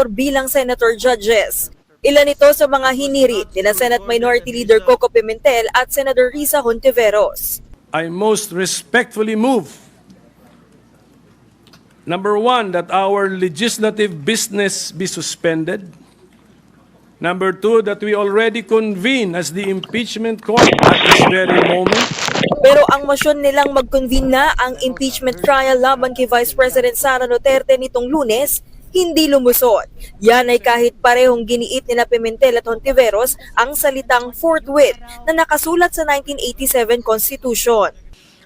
bilang senator judges. Ilan ito sa mga hinirit nila Senate Minority Leader Coco Pimentel at Senator Risa Hontiveros. I most respectfully move, number one, that our legislative business be suspended. Number two, that we already convene as the impeachment court at this very moment. Pero ang motion nilang mag-convene na ang impeachment trial laban kay Vice President Sara Duterte nitong Lunes, hindi lumusot. Yan ay kahit parehong giniit nila Pimentel at Hontiveros ang salitang forthwith na nakasulat sa 1987 Constitution.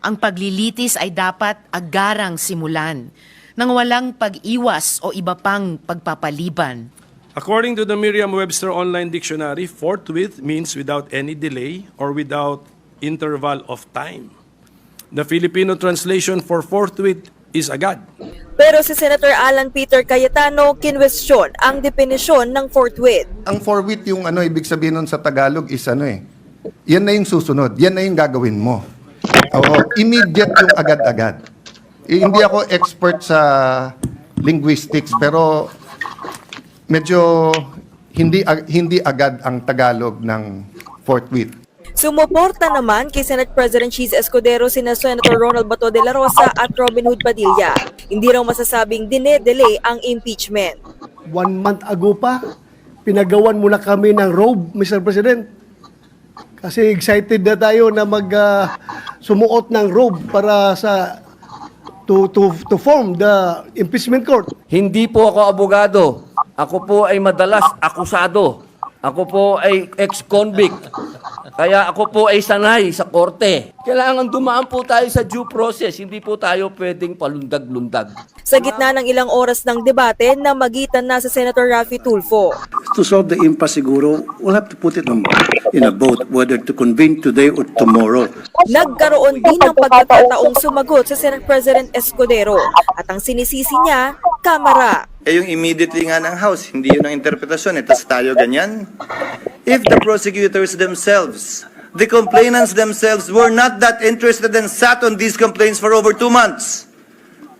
Ang paglilitis ay dapat agarang simulan nang walang pag-iwas o iba pang pagpapaliban. According to the Merriam-Webster Online Dictionary, forthwith means without any delay or without interval of time. The Filipino translation for forthwith is agad. Pero si Senator Alan Peter Cayetano kinwestiyon ang definisyon ng forthwith. Ang forthwith yung ibig sabihin nun sa Tagalog is yan na yung susunod, yan na yung gagawin mo. Oo, immediate yung agad-agad. Hindi ako expert sa linguistics pero medyo hindi agad ang Tagalog ng forthwith. Sumuporta naman kay Senate President Cheese Escudero sina Senator Ronald Bato de la Rosa at Robin Hood Padilla. Hindi raw masasabing dine-delay ang impeachment. 1 month ago pa, pinagawan muna kami ng robe, Mr. President. Kasi excited na tayo na sumuot ng robe para to form the impeachment court. Hindi po ako abogado. Ako po ay madalas akusado. Ako po ay ex-convict. Kaya ako po ay sanay sa korte. Kailangan dumaan po tayo sa due process. Hindi po tayo pwedeng palundag-lundag. Sa gitna ng ilang oras ng debate na magitan na sa Senator Raffy Tulfo. To solve the impasse siguro, we'll have to put it in a vote whether to convene today or tomorrow. Nagkaroon din ng pagkakataong sumagot sa Senate President Escudero at ang sinisisi niya, Kamara. Yung immediately nga ng House, hindi yun ang interpretasyon. Tapos tayo ganyan. If the prosecutors themselves, the complainants themselves were not that interested and sat on these complaints for over 2 months,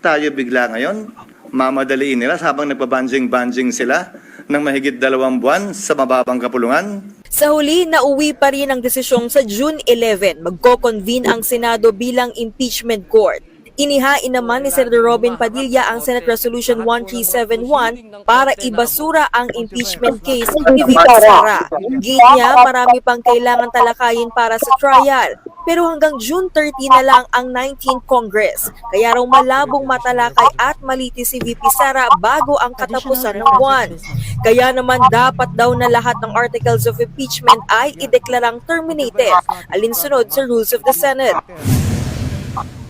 tayo bigla ngayon, mamadaliin nila habang nagpabanjing-banjing sila ng mahigit 2 buwan sa mababang kapulungan. Sa huli, nauwi pa rin ang desisyong sa June 11, magko-convene ang Senado bilang impeachment court. Inihain naman ni Senator Robin Padilla ang Senate Resolution 1371 para ibasura ang impeachment case ni VP Sara. Gate niya, marami pang kailangan talakayin para sa trial. Pero hanggang June 30 na lang ang 19th Congress. Kaya raw malabong matalakay at malitis si VP Sara bago ang katapusan ng buwan. Kaya naman dapat daw na lahat ng articles of impeachment ay ideklarang terminated, alinsunod sa rules of the Senate.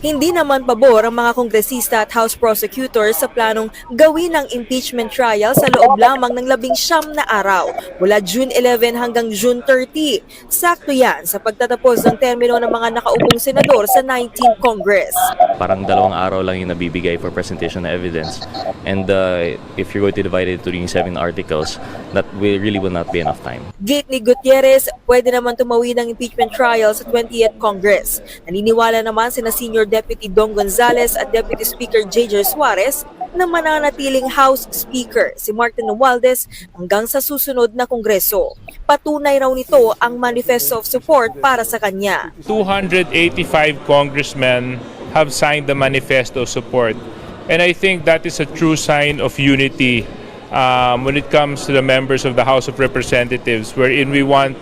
Hindi naman pabor ang mga kongresista at House prosecutors sa planong gawin ang impeachment trial sa loob lamang ng 19 na araw, mula June 11 hanggang June 30. Sakto yan sa pagtatapos ng termino ng mga nakaupong senador sa 19th Congress. Parang 2 araw lang yung nabibigay for presentation of evidence. And if you're going to divide it into yung 7 articles, that really will not be enough time. Gate ni Gutierrez, pwede naman tumawid ng impeachment trial sa 20th Congress. Naniniwala naman sina Senior Deputy Dong Gonzales at Deputy Speaker J.J. Suarez na mananatiling House Speaker si Martin Romualdez hanggang sa susunod na Kongreso. Patunay raw nito ang manifesto of support para sa kanya. 285 congressmen have signed the manifesto of support. And I think that is a true sign of unity when it comes to the members of the House of Representatives, wherein we want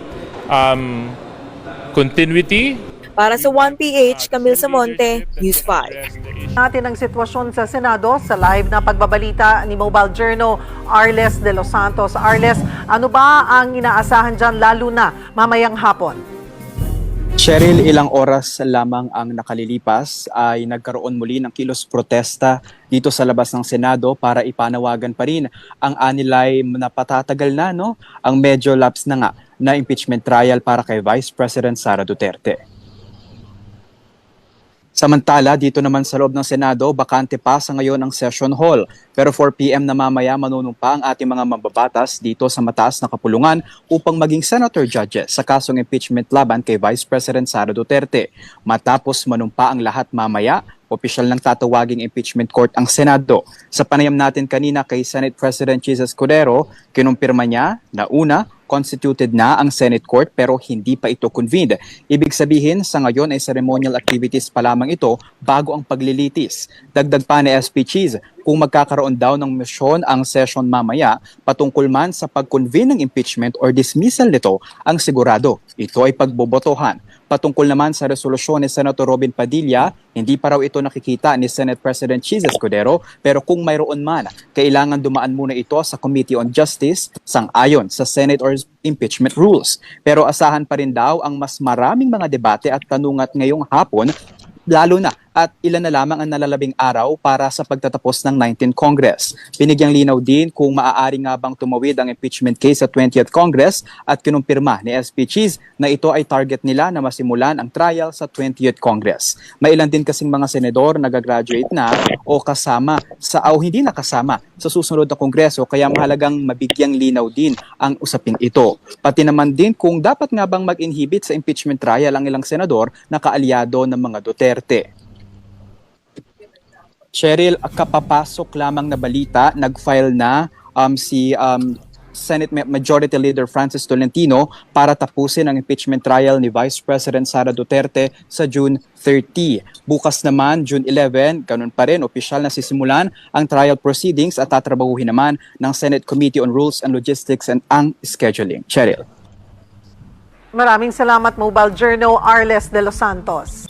continuity. Para sa 1PH, Camille Samonte, News 5. Natin ang sitwasyon sa Senado sa live na pagbabalita ni Mobile Journal Arles de los Santos. Arles, ano ba ang inaasahan dyan lalo na mamayang hapon? Cheryl, ilang oras lamang ang nakalilipas ay nagkaroon muli ng kilos protesta dito sa labas ng Senado para ipanawagan pa rin ang anilay na patatagal na ang medyo lapse na nga na impeachment trial para kay Vice President Sara Duterte. Samantala, dito naman sa loob ng Senado, bakante pa sa ngayon ang session hall. Pero 4 p.m. na mamaya manunumpa ang ating mga mambabatas dito sa mataas na kapulungan upang maging senator judges sa kasong impeachment laban kay Vice President Sara Duterte. Matapos manumpa ang lahat mamaya, opisyal ng tatawaging impeachment court ang Senado. Sa panayam natin kanina kay Senate President Chis Escudero, kinumpirma niya na una, constituted na ang Senate Court pero hindi pa ito convened. Ibig sabihin, sa ngayon ay ceremonial activities pa lamang ito bago ang paglilitis. Dagdag pa ni SP Chis, kung magkakaroon daw ng misyon ang session mamaya, patungkol man sa pag-convene ng impeachment or dismissal nito, ang sigurado, ito ay pagbobotohan. Patungkol naman sa resolusyon ni Senator Robin Padilla, hindi pa raw ito nakikita ni Senate President Chis Escudero, pero kung mayroon man, kailangan dumaan muna ito sa Committee on Justice sang-ayon sa Senate or impeachment rules. Pero asahan pa rin daw ang mas maraming mga debate at tanungat ngayong hapon, lalo na at ilan na lamang ang nalalabing araw para sa pagtatapos ng 19th Congress. Binigyang linaw din kung maaari nga bang tumawid ang impeachment case sa 20th Congress at kinumpirma ni SP Chis na ito ay target nila na masimulan ang trial sa 20th Congress. May ilan din kasing mga senador na gagraduate na o kasama sa o hindi nakasama sa susunod na Kongreso kaya mahalagang mabigyang linaw din ang usaping ito. Pati naman din kung dapat nga bang mag-inhibit sa impeachment trial ang ilang senador na kaalyado ng mga Duterte. Cheryl, kapapasok lamang na balita, nag-file na si Senate Majority Leader Francis Tolentino para tapusin ang impeachment trial ni Vice President Sara Duterte sa June 30. Bukas naman, June 11, ganun pa rin, opisyal na sisimulan ang trial proceedings at tatrabahuhin naman ng Senate Committee on Rules and Logistics and ang scheduling. Cheryl. Maraming salamat, Mobile Journal, Arles de los Santos.